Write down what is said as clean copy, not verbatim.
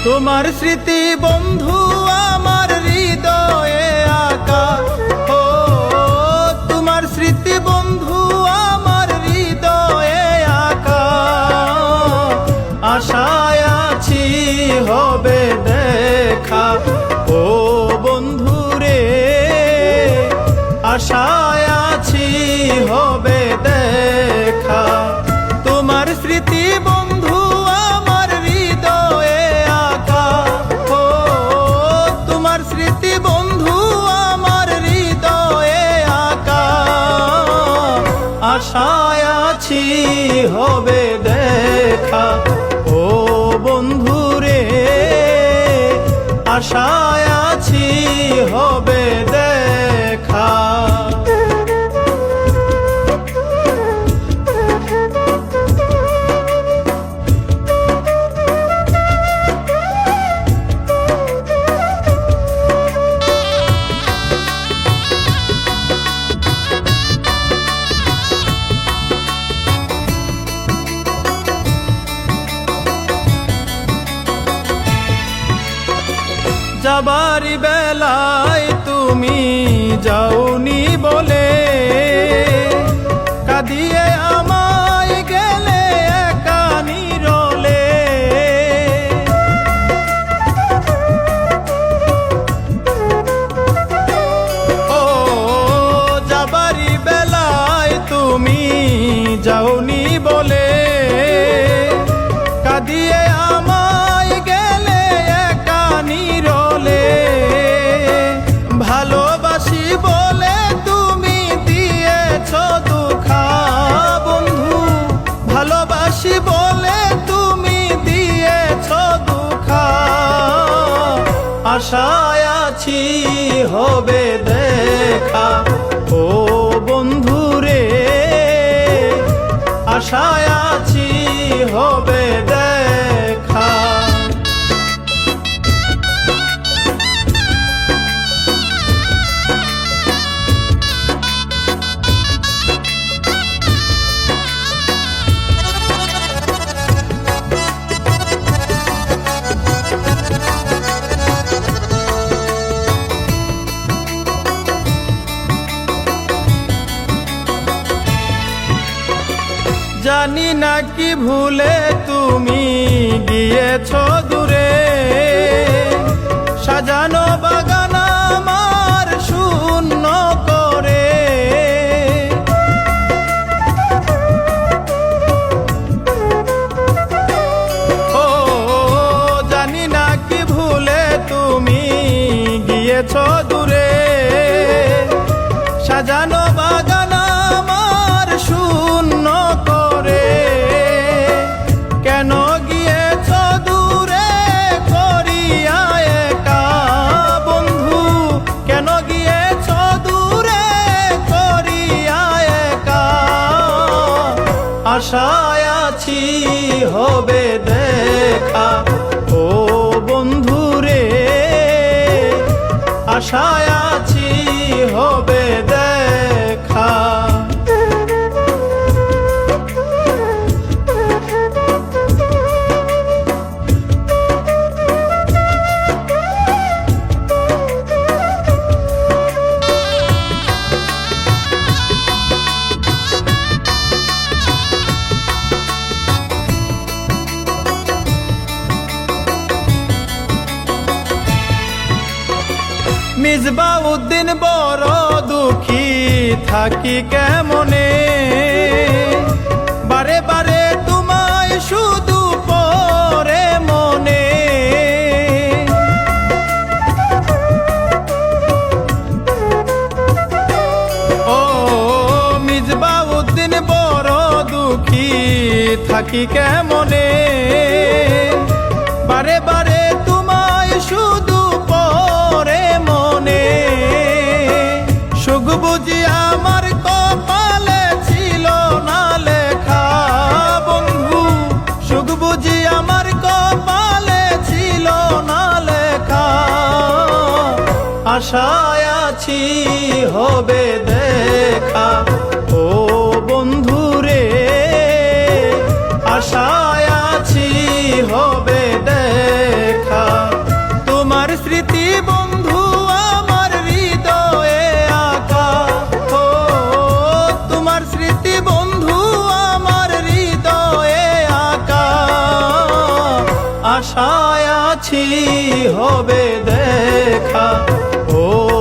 তোমার স্মৃতি বন্ধু আমার হৃদয়ে আঁকা। ও তোমার স্মৃতি বন্ধু আমার হৃদয়ে আঁকা। আশায় আছি হবে দেখা। ও বন্ধু রে আশায় আছি হবে দেখা। তোমার স্মৃতি বন্ধু আমার হৃদয়ে আঁকা। ও তোমার স্মৃতি বন্ধু আমার হৃদয়ে আঁকা। আশায় আছি হবে দেখা। ও বন্ধু রে আশায় আছি হবে দেখা। যাবারি বেলায় তুমি যাওনি বলে কাঁদিয়ে আমায় গেলে একা নীরলে। ও যাবারি বেলায় তুমি যাওনি বলে কাঁদিয়ে আমায় গেলে একা নীরলে। ভালোবাসি বলে তুমি দিয়েছ দুঃখা বন্ধু। ভালোবাসি বলে তুমি দিয়েছ দুঃখা। আশায় আছি হবে দেখা। ও বন্ধু রে আশায় আছি হবে দেখা। জানি না কি ভুলে তুমি গিয়েছ দূরে। সাজানো বাগান আমার শূন্য করে। ও জানি না কি ভুলে তুমি গিয়েছ দূরে। সাজানো বাগান আমার শূন্য করে। কেন গিয়েছ দূরে করিয়া একা বন্ধু। কেন গিয়েছ দূরে করিয়া একা। আশায় আছি হবে দেখা। ও বন্ধু রে আশায় আছি হবে দেখা। মিসবাউদ্দিন বড় দুঃখী থাকি কেমনে। বারে বারে তোমায় শুধু পরে মনে। ও মিসবাউদ্দিন বড় দুঃখী থাকি কেমনে। বারে বারে তোমায় শুধু পরে মনে। সুখ বুঝি আমার কপালে ছিল না লেখা বন্ধু। সুখ বুঝি আমার কপালে ছিল না লেখা। আশায় আছি হবে দেখা। ও বন্ধু রে আশায় আছি হবে দেখা। আশায় আছি হবে দেখা। ও